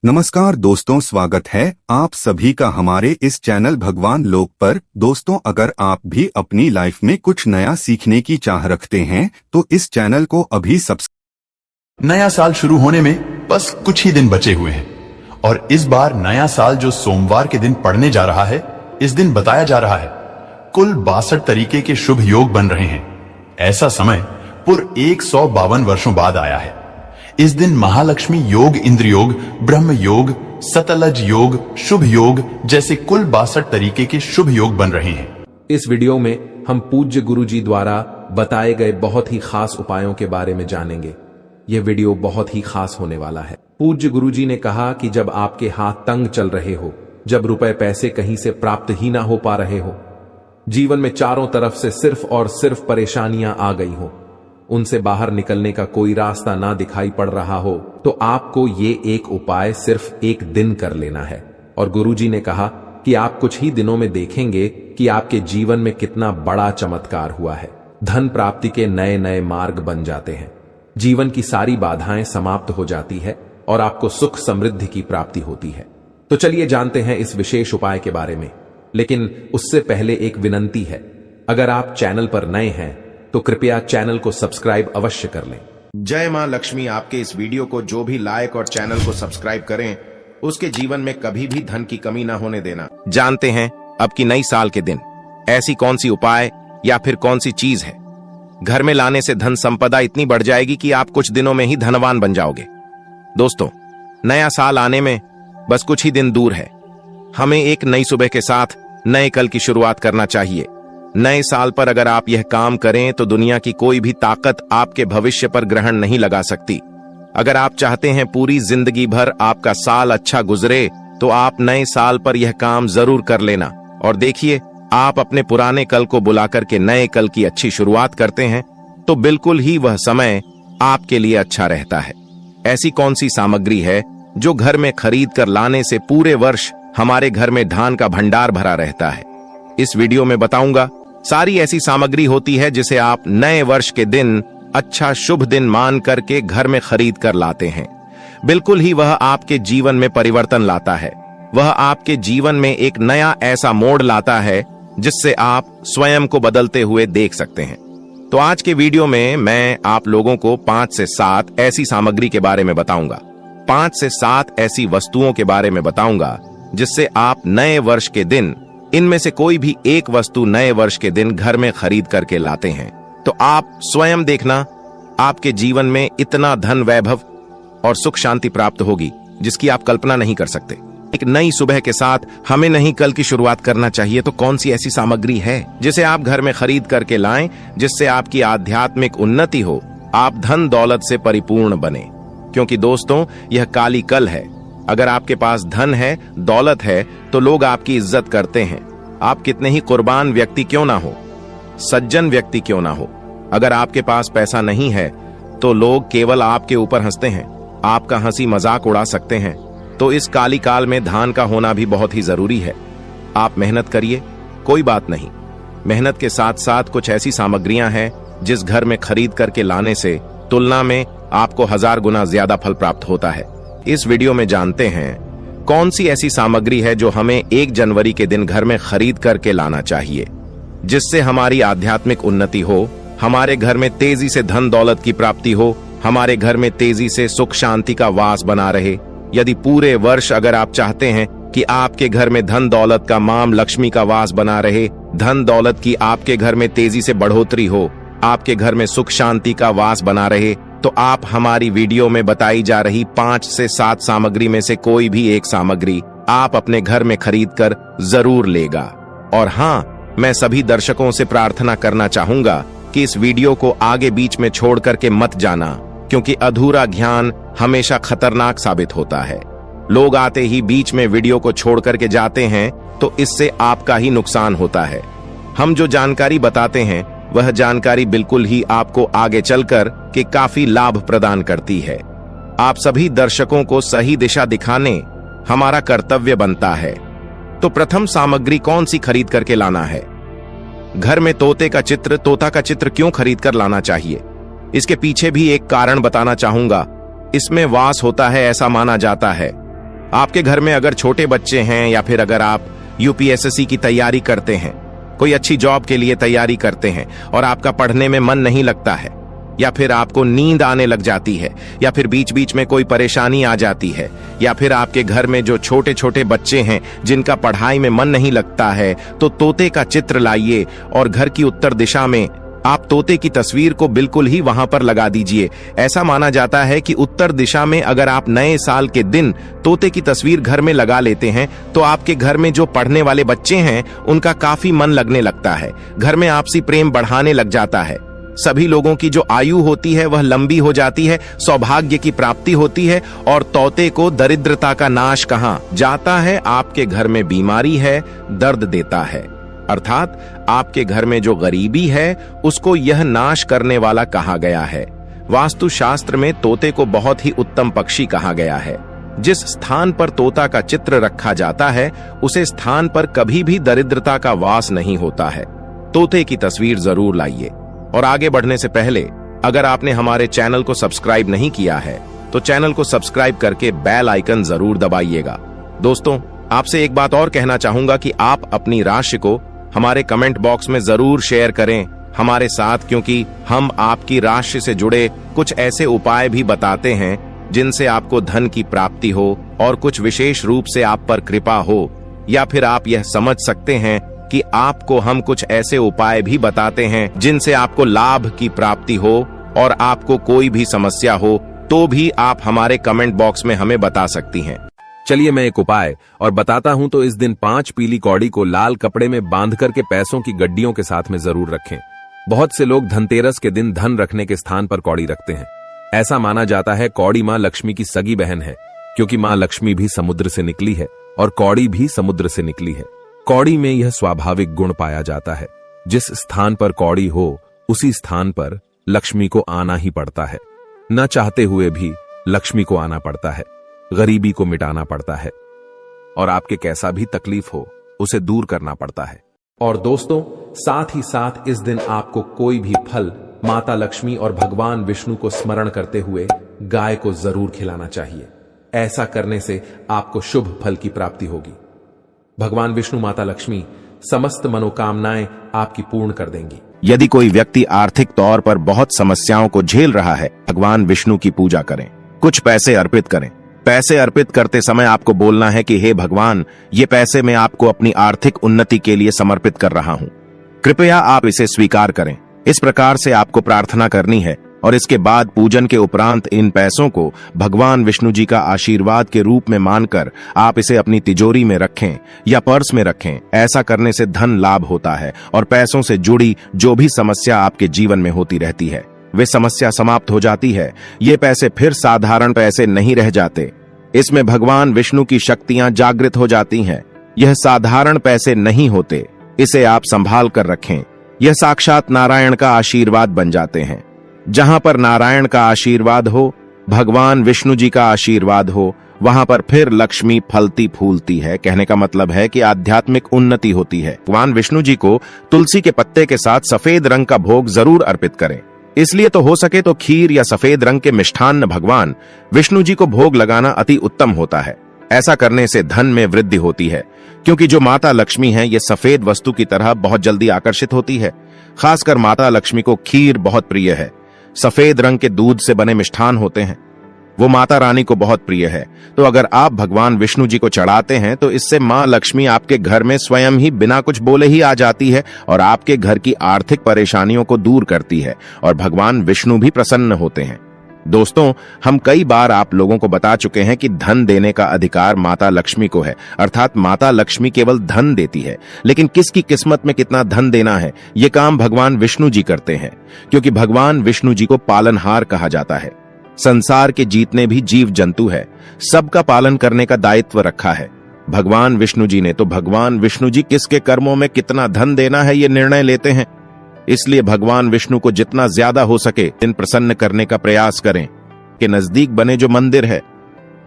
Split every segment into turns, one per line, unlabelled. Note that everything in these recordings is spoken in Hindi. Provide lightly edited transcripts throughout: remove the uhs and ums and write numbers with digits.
नमस्कार दोस्तों, स्वागत है आप सभी का हमारे इस चैनल भगवान लोक पर। दोस्तों, अगर आप भी अपनी लाइफ में कुछ नया सीखने की चाह रखते हैं तो इस चैनल को अभी सब्सक्राइब।
नया साल शुरू होने में बस कुछ ही दिन बचे हुए हैं और इस बार नया साल जो सोमवार के दिन पड़ने जा रहा है, इस दिन बताया जा रहा है कुल 62 तरीके के शुभ योग बन रहे हैं। ऐसा समय पूर्व 152 वर्षों बाद आया है। इस दिन महालक्ष्मी योग, इंद्र योग, ब्रह्म योग, सतलज योग, शुभ योग जैसे कुल 62 तरीके के शुभ योग बन रहे हैं।
इस वीडियो में हम पूज्य गुरुजी द्वारा बताए गए बहुत ही खास उपायों के बारे में जानेंगे। यह वीडियो बहुत ही खास होने वाला है। पूज्य गुरुजी ने कहा कि जब आपके हाथ तंग चल रहे हो, जब रुपए पैसे कहीं से प्राप्त ही ना हो पा रहे हो, जीवन में चारों तरफ से सिर्फ और सिर्फ परेशानियां आ गई हो, उनसे बाहर निकलने का कोई रास्ता ना दिखाई पड़ रहा हो, तो आपको ये एक उपाय सिर्फ एक दिन कर लेना है। और गुरुजी ने कहा कि आप कुछ ही दिनों में देखेंगे कि आपके जीवन में कितना बड़ा चमत्कार हुआ है। धन प्राप्ति के नए नए मार्ग बन जाते हैं, जीवन की सारी बाधाएं समाप्त हो जाती है और आपको सुख समृद्धि की प्राप्ति होती है। तो चलिए जानते हैं इस विशेष उपाय के बारे में। लेकिन उससे पहले एक विनंती है, अगर आप चैनल पर नए हैं तो कृपया चैनल को सब्सक्राइब अवश्य कर लें।
जय मां लक्ष्मी आपके इस वीडियो को जो भी लाइक और चैनल को सब्सक्राइब करें, उसके जीवन में कभी भी धन की कमी ना होने देना।
जानते हैं अब की नई साल के दिन ऐसी कौन सी उपाय या फिर कौन सी चीज है घर में लाने से धन संपदा इतनी बढ़ जाएगी कि आप कुछ दिनों में ही धनवान बन जाओगे। दोस्तों, नया साल आने में बस कुछ ही दिन दूर है। हमें एक नई सुबह के साथ नए कल की शुरुआत करना चाहिए। नए साल पर अगर आप यह काम करें तो दुनिया की कोई भी ताकत आपके भविष्य पर ग्रहण नहीं लगा सकती। अगर आप चाहते हैं पूरी जिंदगी भर आपका साल अच्छा गुजरे तो आप नए साल पर यह काम जरूर कर लेना। और देखिए, आप अपने पुराने कल को बुलाकर के नए कल की अच्छी शुरुआत करते हैं तो बिल्कुल ही वह समय आपके लिए अच्छा रहता है। ऐसी कौन सी सामग्री है जो घर में खरीद कर लाने से पूरे वर्ष हमारे घर में धान का भंडार भरा रहता है? इस वीडियो में बताऊंगा। सारी ऐसी सामग्री होती है जिसे आप नए वर्ष के दिन अच्छा शुभ दिन मान करके घर में खरीद कर लाते हैं। बिल्कुल ही वह आपके जीवन में परिवर्तन लाता है। वह आपके जीवन में एक नया ऐसा मोड़ लाता है जिससे आप स्वयं को बदलते हुए देख सकते हैं। तो आज के वीडियो में मैं आप लोगों को 5 से 7 ऐसी सामग्री के बारे में बताऊंगा। 5 से 7 ऐसी वस्तुओं के बारे में बताऊंगा जिससे आप नए वर्ष के दिन इनमें से कोई भी एक वस्तु नए वर्ष के दिन घर में खरीद करके लाते हैं तो आप स्वयं देखना, आपके जीवन में इतना धन वैभव और सुख शांति प्राप्त होगी जिसकी आप कल्पना नहीं कर सकते। एक नई सुबह के साथ हमें नई कल की शुरुआत करना चाहिए। तो कौन सी ऐसी सामग्री है जिसे आप घर में खरीद करके लाएं जिससे आपकी आध्यात्मिक उन्नति हो, आप धन दौलत से परिपूर्ण बने? क्योंकि दोस्तों, यह काली कल है। अगर आपके पास धन है, दौलत है तो लोग आपकी इज्जत करते हैं। आप कितने ही कुर्बान व्यक्ति क्यों ना हो, सज्जन व्यक्ति क्यों ना हो, अगर आपके पास पैसा नहीं है तो लोग केवल आपके ऊपर हंसते हैं, आपका हंसी मजाक उड़ा सकते हैं। तो इस काली काल में दान का होना भी बहुत ही जरूरी है। आप मेहनत करिए, कोई बात नहीं। मेहनत के साथ साथ कुछ ऐसी सामग्रियां हैं जिस घर में खरीद करके लाने से तुलना में आपको 1000 गुना ज्यादा फल प्राप्त होता है। इस वीडियो में जानते हैं कौन सी ऐसी सामग्री है जो हमें 1 जनवरी के दिन घर में खरीद करके लाना चाहिए जिससे हमारी आध्यात्मिक उन्नति हो, हमारे घर में तेजी से धन दौलत की प्राप्ति हो, हमारे घर में तेजी से सुख शांति का वास बना रहे। यदि पूरे वर्ष अगर आप चाहते हैं कि आपके घर में धन दौलत का माम लक्ष्मी का वास बना रहे, धन दौलत की आपके घर में तेजी से बढ़ोतरी हो, आपके घर में सुख शांति का वास बना रहे, तो आप हमारी वीडियो में बताई जा रही 5 से 7 सामग्री में से कोई भी एक सामग्री आप अपने घर में खरीद कर जरूर लेगा। और हाँ, मैं सभी दर्शकों से प्रार्थना करना चाहूंगा कि इस वीडियो को आगे बीच में छोड़ करके मत जाना, क्योंकि अधूरा ज्ञान हमेशा खतरनाक साबित होता है। लोग आते ही बीच में वीडियो को छोड़ करके जाते हैं तो इससे आपका ही नुकसान होता है। हम जो जानकारी बताते हैं वह जानकारी बिल्कुल ही आपको आगे चलकर के काफी लाभ प्रदान करती है। आप सभी दर्शकों को सही दिशा दिखाने हमारा कर्तव्य बनता है। तो प्रथम सामग्री कौन सी खरीद करके लाना है? घर में तोता का चित्र क्यों खरीद कर लाना चाहिए? इसके पीछे भी एक कारण बताना चाहूंगा। इसमें वास होता है ऐसा माना जाता है। आपके घर में अगर छोटे बच्चे हैं या फिर अगर आप यूपीएसएससी की तैयारी करते हैं, कोई अच्छी जॉब के लिए तैयारी करते हैं और आपका पढ़ने में मन नहीं लगता है, या फिर आपको नींद आने लग जाती है, या फिर बीच बीच में कोई परेशानी आ जाती है, या फिर आपके घर में जो छोटे छोटे बच्चे हैं जिनका पढ़ाई में मन नहीं लगता है, तो तोते का चित्र लाइए और घर की उत्तर दिशा में आप तोते की तस्वीर को बिल्कुल ही वहां पर लगा दीजिए। ऐसा माना जाता है कि उत्तर दिशा में अगर आप नए साल के दिन तोते की तस्वीर घर में लगा लेते हैं तो आपके घर में जो पढ़ने वाले बच्चे हैं उनका काफी मन लगने लगता है, घर में आपसी प्रेम बढ़ाने लग जाता है, सभी लोगों की जो आयु होती है वह लंबी हो जाती है, सौभाग्य की प्राप्ति होती है और तोते को दरिद्रता का नाश कहां जाता है, आपके घर में बीमारी है, दर्द देता है, अर्थात आपके घर में जो गरीबी है उसको यह नाश करने वाला कहा गया है। वास्तुशास्त्र में तोते को बहुत ही उत्तम पक्षी कहा गया है। जिस स्थान पर तोता का चित्र रखा जाता है उसे स्थान पर कभी भी दरिद्रता का वास नहीं होता है। तोते की तस्वीर जरूर लाइए। और आगे बढ़ने से पहले अगर आपने हमारे चैनल को सब्सक्राइब नहीं किया है तो चैनल को सब्सक्राइब करके बेल आइकन जरूर दबाइएगा। दोस्तों, आपसे एक बात और कहना चाहूंगा कि आप अपनी राशि को हमारे कमेंट बॉक्स में जरूर शेयर करें हमारे साथ, क्योंकि हम आपकी राशि से जुड़े कुछ ऐसे उपाय भी बताते हैं जिनसे आपको धन की प्राप्ति हो और कुछ विशेष रूप से आप पर कृपा हो, या फिर आप यह समझ सकते हैं कि आपको हम कुछ ऐसे उपाय भी बताते हैं जिनसे आपको लाभ की प्राप्ति हो और आपको कोई भी समस्या हो तो भी आप हमारे कमेंट बॉक्स में हमें बता सकती हैं।
चलिए मैं एक उपाय और बताता हूं। तो इस दिन 5 पीली कौड़ी को लाल कपड़े में बांध करके पैसों की गड्डियों के साथ में जरूर रखें। बहुत से लोग धनतेरस के दिन धन रखने के स्थान पर कौड़ी रखते हैं। ऐसा माना जाता है कौड़ी मां लक्ष्मी की सगी बहन है, क्योंकि मां लक्ष्मी भी समुद्र से निकली है और कौड़ी भी समुद्र से निकली है। कौड़ी में यह स्वाभाविक गुण पाया जाता है, जिस स्थान पर कौड़ी हो उसी स्थान पर लक्ष्मी को आना ही पड़ता है। न चाहते हुए भी लक्ष्मी को आना पड़ता है, गरीबी को मिटाना पड़ता है और आपके कैसा भी तकलीफ हो उसे दूर करना पड़ता है। और दोस्तों, साथ ही साथ इस दिन आपको कोई भी फल माता लक्ष्मी और भगवान विष्णु को स्मरण करते हुए गाय को जरूर खिलाना चाहिए। ऐसा करने से आपको शुभ फल की प्राप्ति होगी। भगवान विष्णु माता लक्ष्मी समस्त मनोकामनाएं आपकी पूर्ण कर देंगी।
यदि कोई व्यक्ति आर्थिक तौर पर बहुत समस्याओं को झेल रहा है, भगवान विष्णु की पूजा करें, कुछ पैसे अर्पित करें। पैसे अर्पित करते समय आपको बोलना है कि हे भगवान, ये पैसे मैं आपको अपनी आर्थिक उन्नति के लिए समर्पित कर रहा हूं, कृपया आप इसे स्वीकार करें। इस प्रकार से आपको प्रार्थना करनी है और इसके बाद पूजन के उपरांत इन पैसों को भगवान विष्णु जी का आशीर्वाद के रूप में मानकर आप इसे अपनी तिजोरी में रखें या पर्स में रखें। ऐसा करने से धन लाभ होता है और पैसों से जुड़ी जो भी समस्या आपके जीवन में होती रहती है वे समस्या समाप्त हो जाती है। ये पैसे फिर साधारण पैसे नहीं रह जाते, इसमें भगवान विष्णु की शक्तियां जागृत हो जाती हैं। यह साधारण पैसे नहीं होते, इसे आप संभाल कर रखें। यह साक्षात नारायण का आशीर्वाद बन जाते हैं। जहां पर नारायण का आशीर्वाद हो, भगवान विष्णु जी का आशीर्वाद हो, वहां पर फिर लक्ष्मी फलती फूलती है। कहने का मतलब है कि आध्यात्मिक उन्नति होती है। भगवान विष्णु जी को तुलसी के पत्ते के साथ सफेद रंग का भोग जरूर अर्पित करें। इसलिए तो हो सके तो खीर या सफेद रंग के मिष्ठान्न भगवान विष्णु जी को भोग लगाना अति उत्तम होता है। ऐसा करने से धन में वृद्धि होती है, क्योंकि जो माता लक्ष्मी है ये सफेद वस्तु की तरह बहुत जल्दी आकर्षित होती है। खासकर माता लक्ष्मी को खीर बहुत प्रिय है। सफेद रंग के दूध से बने मिष्ठान होते हैं, वो माता रानी को बहुत प्रिय है। तो अगर आप भगवान विष्णु जी को चढ़ाते हैं तो इससे मां लक्ष्मी आपके घर में स्वयं ही बिना कुछ बोले ही आ जाती है और आपके घर की आर्थिक परेशानियों को दूर करती है और भगवान विष्णु भी प्रसन्न होते हैं। दोस्तों, हम कई बार आप लोगों को बता चुके हैं कि धन देने का अधिकार माता लक्ष्मी को है, अर्थात माता लक्ष्मी केवल धन देती है, लेकिन किसकी किस्मत में कितना धन देना है ये काम भगवान विष्णु जी करते हैं, क्योंकि भगवान विष्णु जी को पालनहार कहा जाता है। संसार के जितने भी जीव जंतु है सबका पालन करने का दायित्व रखा है भगवान विष्णु जी ने। तो भगवान विष्णु जी किसके कर्मों में कितना धन देना है ये निर्णय लेते हैं। इसलिए भगवान विष्णु को जितना ज्यादा हो सके इन प्रसन्न करने का प्रयास करें। कि नजदीक बने जो मंदिर है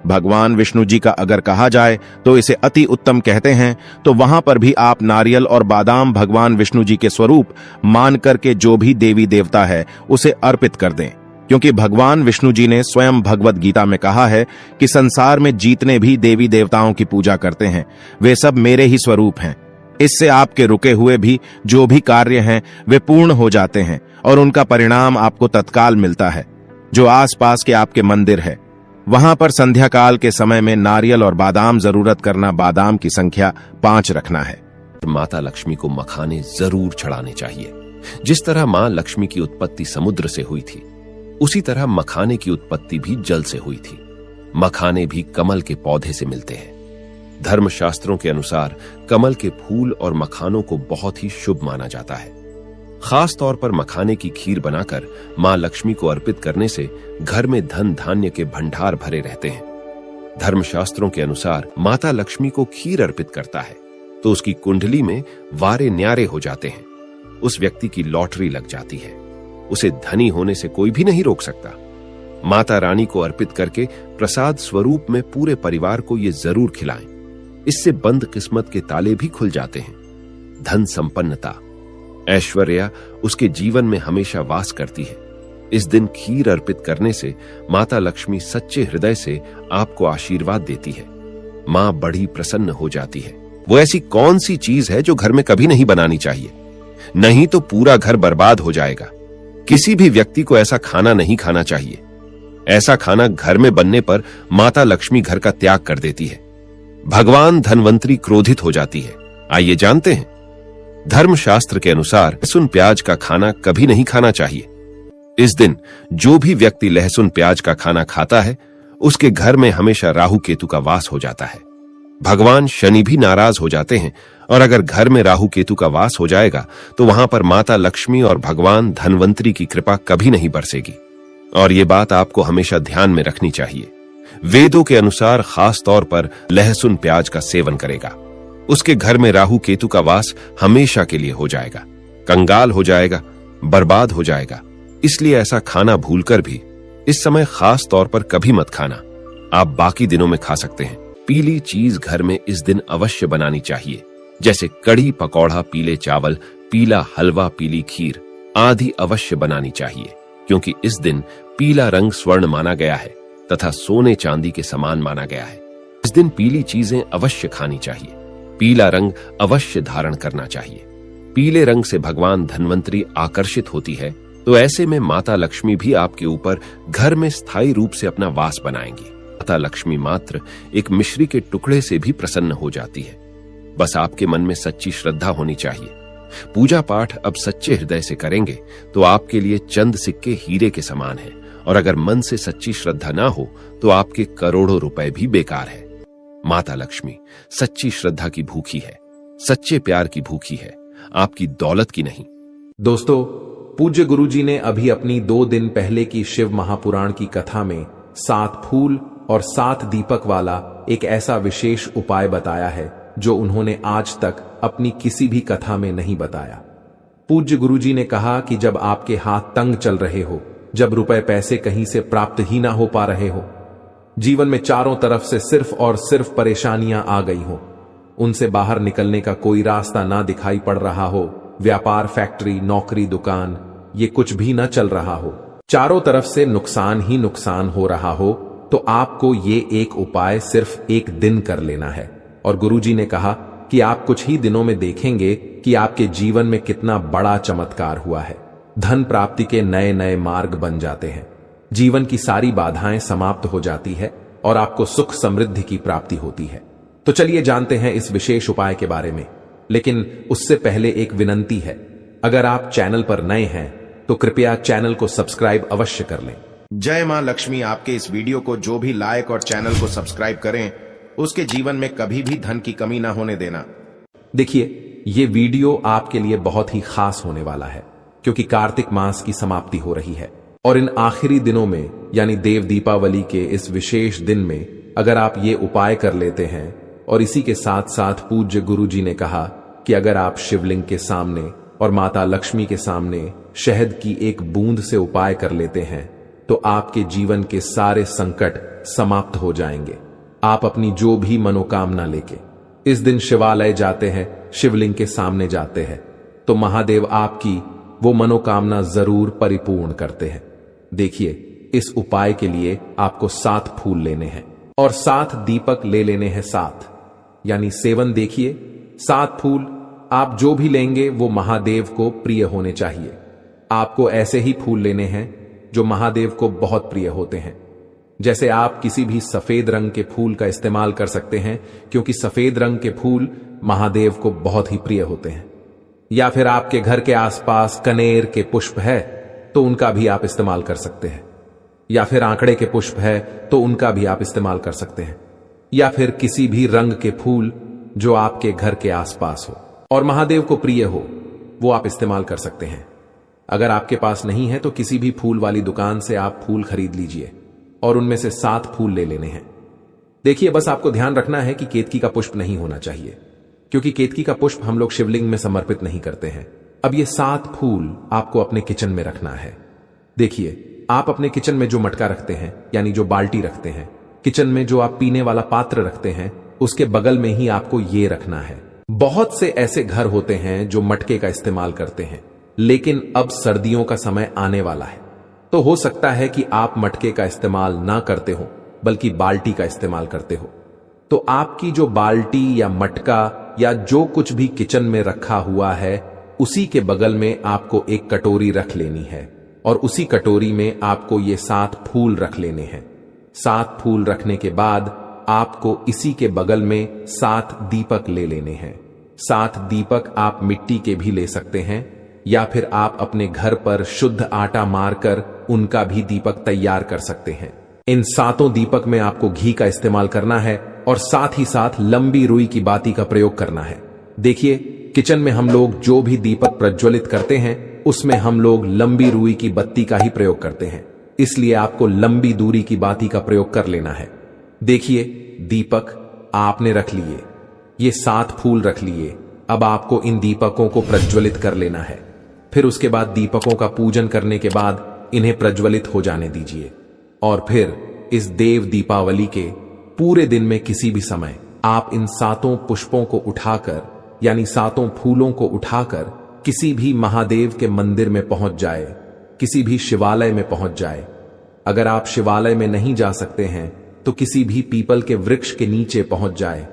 भगवान विष्णु जी का अगर कहा जाए तो इसे अति उत्तम कहते हैं, तो वहां पर भी आप नारियल और बादाम भगवान विष्णु जी के स्वरूप मान करके जो भी देवी देवता है उसे अर्पित कर दें। क्योंकि भगवान विष्णु जी ने स्वयं भगवत गीता में कहा है कि संसार में जितने भी देवी देवताओं की पूजा करते हैं वे सब मेरे ही स्वरूप हैं। इससे आपके रुके हुए भी जो भी कार्य हैं वे पूर्ण हो जाते हैं और उनका परिणाम आपको तत्काल मिलता है। जो आसपास के आपके मंदिर है वहां पर संध्या काल के समय में नारियल और बादाम जरूरत करना, बादाम की संख्या 5 रखना है।
माता लक्ष्मी को मखाने जरूर चढ़ाने चाहिए। जिस तरह मां लक्ष्मी की उत्पत्ति समुद्र से हुई थी, उसी तरह मखाने की उत्पत्ति भी जल से हुई थी। मखाने भी कमल के पौधे से मिलते हैं। धर्मशास्त्रों के अनुसार कमल के फूल और मखानों को बहुत ही शुभ माना जाता है। खास तौर पर मखाने की खीर बनाकर मां लक्ष्मी को अर्पित करने से घर में धन धान्य के भंडार भरे रहते हैं। धर्मशास्त्रों के अनुसार माता लक्ष्मी को खीर अर्पित करता है तो उसकी कुंडली में वारे न्यारे हो जाते हैं। उस व्यक्ति की लॉटरी लग जाती है। उसे धनी होने से कोई भी नहीं रोक सकता। माता रानी को अर्पित करके प्रसाद स्वरूप में पूरे परिवार को ये जरूर खिलाएं। इससे बंद किस्मत के ताले भी खुल जाते हैं। धन संपन्नता, ऐश्वर्य उसके जीवन में हमेशा वास करती है। इस दिन खीर अर्पित करने से माता लक्ष्मी सच्चे हृदय से आपको आशीर्वाद देती है। मां बड़ी प्रसन्न हो जाती है। वो ऐसी कौन सी चीज है जो घर में कभी नहीं बनानी चाहिए? नहीं तो पूरा घर बर्बाद हो जाएगा। किसी भी व्यक्ति को ऐसा खाना नहीं खाना चाहिए। ऐसा खाना घर में बनने पर माता लक्ष्मी घर का त्याग कर देती है। भगवान धनवंतरी क्रोधित हो जाती है। आइए जानते हैं। धर्मशास्त्र के अनुसार लहसुन प्याज का खाना कभी नहीं खाना चाहिए। इस दिन जो भी व्यक्ति लहसुन प्याज का खाना खाता है उसके घर में हमेशा राहु केतु का वास हो जाता है। भगवान शनि भी नाराज हो जाते हैं और अगर घर में राहु केतु का वास हो जाएगा तो वहां पर माता लक्ष्मी और भगवान धनवंतरी की कृपा कभी नहीं बरसेगी। और ये बात आपको हमेशा ध्यान में रखनी चाहिए। वेदों के अनुसार खास तौर पर लहसुन प्याज का सेवन करेगा, उसके घर में राहु केतु का वास हमेशा के लिए हो जाएगा, कंगाल हो जाएगा, बर्बाद हो जाएगा। इसलिए ऐसा खाना भूलकर भी इस समय खास तौर पर कभी मत खाना। आप बाकी दिनों में खा सकते हैं। पीली चीज घर में इस दिन अवश्य बनानी चाहिए, जैसे कड़ी पकौड़ा, पीले चावल, पीला हलवा, पीली खीर आदि अवश्य बनानी चाहिए, क्योंकि इस दिन पीला रंग स्वर्ण माना गया है तथा सोने चांदी के समान माना गया है। इस दिन पीली चीजें अवश्य खानी चाहिए। पीला रंग अवश्य धारण करना चाहिए। पीले रंग से भगवान धनवंतरी आकर्षित होती है, तो ऐसे में माता लक्ष्मी भी आपके ऊपर घर में स्थायी रूप से अपना वास बनाएंगी। माता लक्ष्मी मात्र एक मिश्री के टुकड़े से भी प्रसन्न हो जाती है। बस आपके मन में सच्ची श्रद्धा होनी चाहिए। पूजा पाठ अब सच्चे हृदय से करेंगे तो आपके लिए चंद सिक्के हीरे के समान है, और अगर मन से सच्ची श्रद्धा ना हो तो आपके करोड़ों रुपए भी बेकार है। माता लक्ष्मी सच्ची श्रद्धा की भूखी है, सच्चे प्यार की भूखी है, आपकी दौलत की नहीं।
दोस्तों, पूज्य गुरुजी ने अभी अपनी 2 दिन पहले की शिव महापुराण की कथा में 7 फूल और 7 दीपक वाला एक ऐसा विशेष उपाय बताया है जो उन्होंने आज तक अपनी किसी भी कथा में नहीं बताया। पूज्य गुरुजी ने कहा कि जब आपके हाथ तंग चल रहे हो, जब रुपए पैसे कहीं से प्राप्त ही ना हो पा रहे हो, जीवन में चारों तरफ से सिर्फ और सिर्फ परेशानियां आ गई हो, उनसे बाहर निकलने का कोई रास्ता ना दिखाई पड़ रहा हो, व्यापार, फैक्ट्री, नौकरी, दुकान ये कुछ भी न चल रहा हो, चारों तरफ से नुकसान ही नुकसान हो रहा हो, तो आपको ये एक उपाय सिर्फ एक दिन कर लेना है। और गुरुजी ने कहा कि आप कुछ ही दिनों में देखेंगे कि आपके जीवन में कितना बड़ा चमत्कार हुआ है। धन प्राप्ति के नए नए मार्ग बन जाते हैं, जीवन की सारी बाधाएं समाप्त हो जाती है और आपको सुख समृद्धि की प्राप्ति होती है। तो चलिए जानते हैं इस विशेष उपाय के बारे में। लेकिन उससे पहले एक विनंती है, अगर आप चैनल पर नए हैं तो कृपया चैनल को सब्सक्राइब अवश्य कर लें।
जय मां लक्ष्मी आपके इस वीडियो को जो भी लाइक और चैनल को सब्सक्राइब करें उसके जीवन में कभी भी धन की कमी ना होने देना।
देखिए, ये वीडियो आपके लिए बहुत ही खास होने वाला है, क्योंकि कार्तिक मास की समाप्ति हो रही है और इन आखिरी दिनों में यानी देव दीपावली के इस विशेष दिन में अगर आप ये उपाय कर लेते हैं, और इसी के साथ साथ पूज्य गुरुजी ने कहा कि अगर आप शिवलिंग के सामने और माता लक्ष्मी के सामने शहद की एक बूंद से उपाय कर लेते हैं, तो आपके जीवन के सारे संकट समाप्त हो जाएंगे। आप अपनी जो भी मनोकामना लेके इस दिन शिवालय जाते हैं, शिवलिंग के सामने जाते हैं, तो महादेव आपकी वो मनोकामना जरूर परिपूर्ण करते हैं। देखिए, इस उपाय के लिए आपको 7 फूल लेने हैं और 7 दीपक ले लेने हैं 7, यानी 7। देखिए, 7 फूल आप जो भी लेंगे वो महादेव को प्रिय होने चाहिए। आपको ऐसे ही फूल लेने हैं जो महादेव को बहुत प्रिय होते हैं। जैसे आप किसी भी सफेद रंग के फूल का इस्तेमाल कर सकते हैं, क्योंकि सफेद रंग के फूल महादेव को बहुत ही प्रिय होते हैं। या फिर आपके घर के आसपास कनेर के पुष्प है तो उनका भी आप इस्तेमाल कर सकते हैं। या फिर आंकड़े के पुष्प है तो उनका भी आप इस्तेमाल कर सकते हैं। या फिर किसी भी रंग के फूल जो आपके घर के आसपास हो और महादेव को प्रिय हो, वो आप इस्तेमाल कर सकते हैं। अगर आपके पास नहीं है तो किसी भी फूल वाली दुकान से आप फूल खरीद लीजिए और उनमें से 7 फूल ले लेने हैं। देखिए, बस आपको ध्यान रखना है कि केतकी का पुष्प नहीं होना चाहिए, क्योंकि केतकी का पुष्प हम लोग शिवलिंग में समर्पित नहीं करते हैं। अब ये 7 फूल आपको अपने किचन में रखना है। देखिए, आप अपने किचन में जो मटका रखते हैं, यानी जो बाल्टी रखते हैं, किचन में जो आप पीने वाला पात्र रखते हैं, उसके बगल में ही आपको ये रखना है। बहुत से ऐसे घर होते हैं जो मटके का इस्तेमाल करते हैं, लेकिन अब सर्दियों का समय आने वाला है, तो हो सकता है कि आप मटके का इस्तेमाल ना करते हो, बल्कि बाल्टी का इस्तेमाल करते हो। तो आपकी जो बाल्टी या मटका या जो कुछ भी किचन में रखा हुआ है, उसी के बगल में आपको एक कटोरी रख लेनी है और उसी कटोरी में आपको ये 7 फूल रख लेने हैं। 7 फूल रखने के बाद आपको इसी के बगल में 7 दीपक ले लेने हैं। 7 दीपक आप मिट्टी के भी ले सकते हैं, या फिर आप अपने घर पर शुद्ध आटा मारकर उनका भी दीपक तैयार कर सकते हैं। इन 7 दीपक में आपको घी का इस्तेमाल करना है और साथ ही साथ लंबी रुई की बाती का प्रयोग करना है। देखिए, किचन में हम लोग जो भी दीपक प्रज्वलित करते हैं उसमें हम लोग लंबी रुई की बत्ती का ही प्रयोग करते हैं, इसलिए आपको लंबी दूरी की बाती का प्रयोग कर लेना है। देखिए, दीपक आपने रख लिए, ये 7 फूल रख लिए। अब आपको इन दीपकों को प्रज्वलित कर लेना है। फिर उसके बाद दीपकों का पूजन करने के बाद इन्हें प्रज्वलित हो जाने दीजिए और फिर इस देव दीपावली के पूरे दिन में किसी भी समय आप इन 7 पुष्पों को उठाकर, यानी 7 फूलों को उठाकर किसी भी महादेव के मंदिर में पहुंच जाए, किसी भी शिवालय में पहुंच जाए। अगर आप शिवालय में नहीं जा सकते हैं तो किसी भी पीपल के वृक्ष के नीचे पहुंच जाए।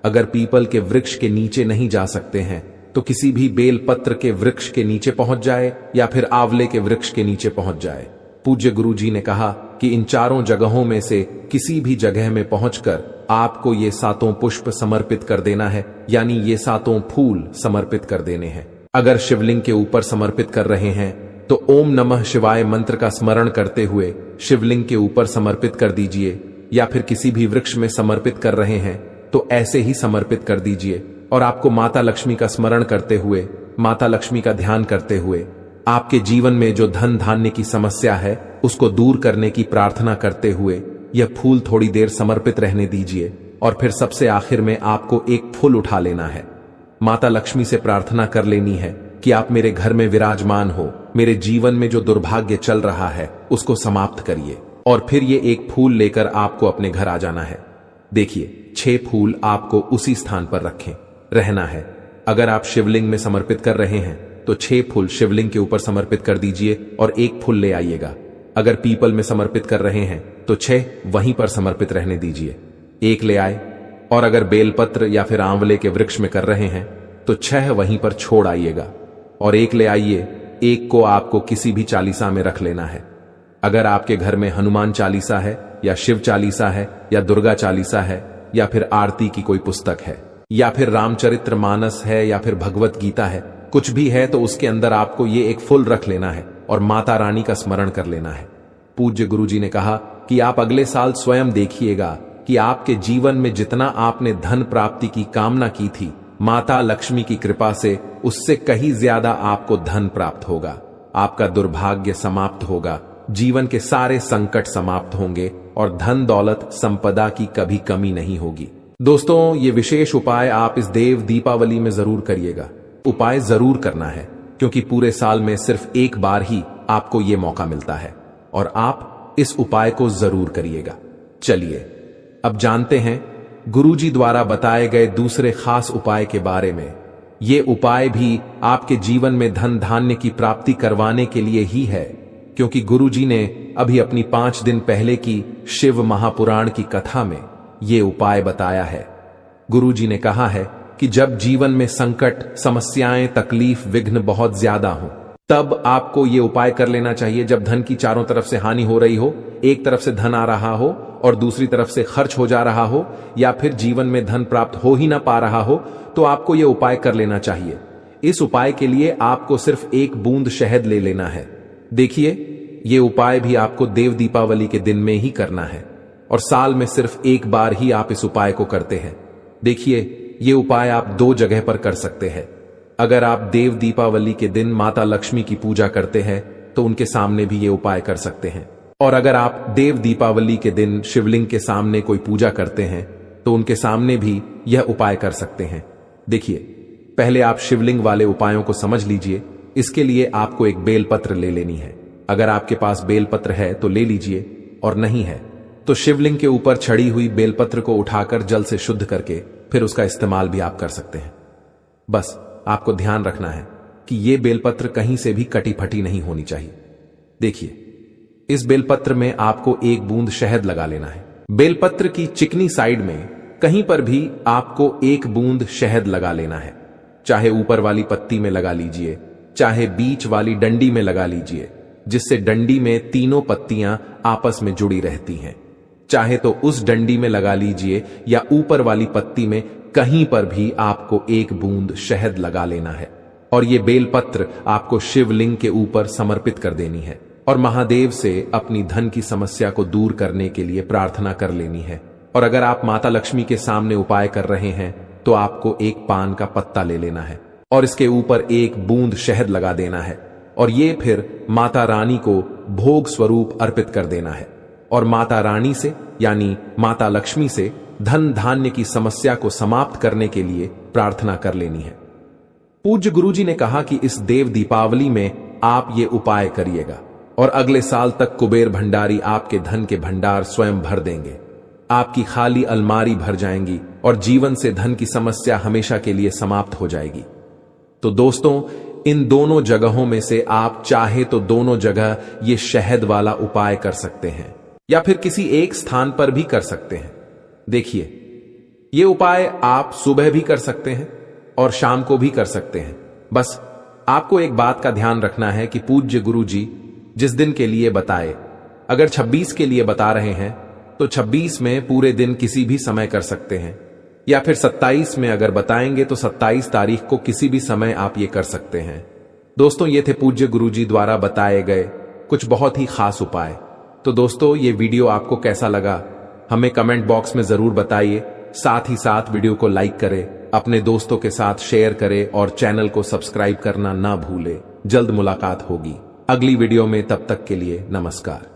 अगर पीपल के वृक्ष के नीचे नहीं जा सकते हैं तो किसी भी बेल पत्र के वृक्ष के नीचे पहुंच जाए या फिर आंवले के वृक्ष के नीचे पहुंच जाए। पूज्य गुरु जी ने कहा कि इन 4 जगहों में से किसी भी जगह में पहुंचकर आपको ये 7 पुष्प समर्पित कर देना है, यानी ये 7 फूल समर्पित कर देने हैं। अगर शिवलिंग के ऊपर समर्पित कर रहे हैं तो ओम नमः शिवाय मंत्र का स्मरण करते हुए शिवलिंग के ऊपर समर्पित कर दीजिए, या फिर किसी भी वृक्ष में समर्पित कर रहे हैं तो ऐसे ही समर्पित कर दीजिए। और आपको माता लक्ष्मी का स्मरण करते हुए, माता लक्ष्मी का ध्यान करते हुए, आपके जीवन में जो धन धान्य की समस्या है उसको दूर करने की प्रार्थना करते हुए यह फूल थोड़ी देर समर्पित रहने दीजिए। और फिर सबसे आखिर में आपको एक फूल उठा लेना है। माता लक्ष्मी से प्रार्थना कर लेनी है कि आप मेरे घर में विराजमान हो, मेरे जीवन में जो दुर्भाग्य चल रहा है उसको समाप्त करिए। और फिर ये एक फूल लेकर आपको अपने घर आ जाना है। देखिए, 6 फूल आपको उसी स्थान पर रखें रहना है। अगर आप शिवलिंग में समर्पित कर रहे हैं तो 6 फूल शिवलिंग के ऊपर समर्पित कर दीजिए और 1 फूल ले आइएगा। अगर पीपल में समर्पित कर रहे हैं तो 6 वहीं पर समर्पित रहने दीजिए, 1 ले आए। और अगर बेलपत्र या फिर आंवले के वृक्ष में कर रहे हैं तो 6 वहीं पर छोड़ आइएगा और 1 ले आइए। 1 को आपको किसी भी चालीसा में रख लेना है। अगर आपके घर में हनुमान चालीसा है या शिव चालीसा है या दुर्गा चालीसा है या फिर आरती की कोई पुस्तक है या फिर रामचरित्र मानस है या फिर भगवत गीता है, कुछ भी है तो उसके अंदर आपको ये एक फूल रख लेना है और माता रानी का स्मरण कर लेना है। पूज्य गुरु जी ने कहा कि आप अगले साल स्वयं देखिएगा कि आपके जीवन में जितना आपने धन प्राप्ति की कामना की थी, माता लक्ष्मी की कृपा से उससे कहीं ज्यादा आपको धन प्राप्त होगा। आपका दुर्भाग्य समाप्त होगा, जीवन के सारे संकट समाप्त होंगे और धन दौलत संपदा की कभी कमी नहीं होगी। दोस्तों, ये विशेष उपाय आप इस देव दीपावली में जरूर करिएगा। उपाय जरूर करना है क्योंकि पूरे साल में सिर्फ एक बार ही आपको ये मौका मिलता है और आप इस उपाय को जरूर करिएगा। चलिए अब जानते हैं गुरुजी द्वारा बताए गए दूसरे खास उपाय के बारे में। ये उपाय भी आपके जीवन में धन धान्य की प्राप्ति करवाने के लिए ही है, क्योंकि गुरुजी ने अभी अपनी 5 दिन पहले की शिव महापुराण की कथा में ये उपाय बताया है। गुरुजी ने कहा है कि जब जीवन में संकट, समस्याएं, तकलीफ, विघ्न बहुत ज्यादा हो, तब आपको ये उपाय कर लेना चाहिए। जब धन की चारों तरफ से हानि हो रही हो, एक तरफ से धन आ रहा हो और दूसरी तरफ से खर्च हो जा रहा हो, या फिर जीवन में धन प्राप्त हो ही ना पा रहा हो, तो आपको ये उपाय कर लेना चाहिए। इस उपाय के लिए आपको सिर्फ 1 बूंद शहद ले लेना है। देखिए, ये उपाय भी आपको देव दीपावली के दिन में ही करना है और साल में सिर्फ 1 बार ही आप इस उपाय को करते हैं। देखिए, ये उपाय आप 2 जगह पर कर सकते हैं। अगर आप देव दीपावली के दिन माता लक्ष्मी की पूजा करते हैं तो उनके सामने भी ये उपाय कर सकते हैं, और अगर आप देव दीपावली के दिन शिवलिंग के सामने कोई पूजा करते हैं तो उनके सामने भी यह उपाय कर सकते हैं। देखिए, पहले आप शिवलिंग वाले उपायों को समझ लीजिए। इसके लिए आपको एक बेलपत्र ले लेनी है। अगर आपके पास बेलपत्र है तो ले लीजिए, और नहीं है तो शिवलिंग के ऊपर छड़ी हुई बेलपत्र को उठाकर जल से शुद्ध करके फिर उसका इस्तेमाल भी आप कर सकते हैं। बस आपको ध्यान रखना है कि यह बेलपत्र कहीं से भी कटी फटी नहीं होनी चाहिए। देखिए, इस बेलपत्र में आपको 1 बूंद शहद लगा लेना है। बेलपत्र की चिकनी साइड में कहीं पर भी आपको 1 बूंद शहद लगा लेना है। चाहे ऊपर वाली पत्ती में लगा लीजिए, चाहे बीच वाली डंडी में लगा लीजिए, जिससे डंडी में तीनों पत्तियां आपस में जुड़ी रहती हैं। चाहे तो उस डंडी में लगा लीजिए या ऊपर वाली पत्ती में, कहीं पर भी आपको 1 बूंद शहद लगा लेना है और यह बेलपत्र आपको शिवलिंग के ऊपर समर्पित कर देनी है और महादेव से अपनी धन की समस्या को दूर करने के लिए प्रार्थना कर लेनी है। और अगर आप माता लक्ष्मी के सामने उपाय कर रहे हैं तो आपको 1 पान का पत्ता ले लेना है और इसके ऊपर 1 बूंद शहद लगा देना है और ये फिर माता रानी को भोग स्वरूप अर्पित कर देना है और माता रानी से यानी माता लक्ष्मी से धन धान्य की समस्या को समाप्त करने के लिए प्रार्थना कर लेनी है। पूज्य गुरुजी ने कहा कि इस देव दीपावली में आप ये उपाय करिएगा और अगले साल तक कुबेर भंडारी आपके धन के भंडार स्वयं भर देंगे। आपकी खाली अलमारी भर जाएंगी और जीवन से धन की समस्या हमेशा के लिए समाप्त हो जाएगी। तो दोस्तों, इन दोनों जगहों में से आप चाहे तो दोनों जगह ये शहद वाला उपाय कर सकते हैं या फिर किसी एक स्थान पर भी कर सकते हैं। देखिए, ये उपाय आप सुबह भी कर सकते हैं और शाम को भी कर सकते हैं। बस आपको एक बात का ध्यान रखना है कि पूज्य गुरुजी जिस दिन के लिए बताए, अगर 26 के लिए बता रहे हैं तो 26 में पूरे दिन किसी भी समय कर सकते हैं, या फिर 27 में अगर बताएंगे तो 27 तारीख को किसी भी समय आप ये कर सकते हैं। दोस्तों, ये थे पूज्य गुरुजी द्वारा बताए गए कुछ बहुत ही खास उपाय। तो दोस्तों, ये वीडियो आपको कैसा लगा हमें कमेंट बॉक्स में जरूर बताइए। साथ ही साथ वीडियो को लाइक करें, अपने दोस्तों के साथ शेयर करें और चैनल को सब्सक्राइब करना ना भूलें। जल्द मुलाकात होगी अगली वीडियो में, तब तक के लिए नमस्कार।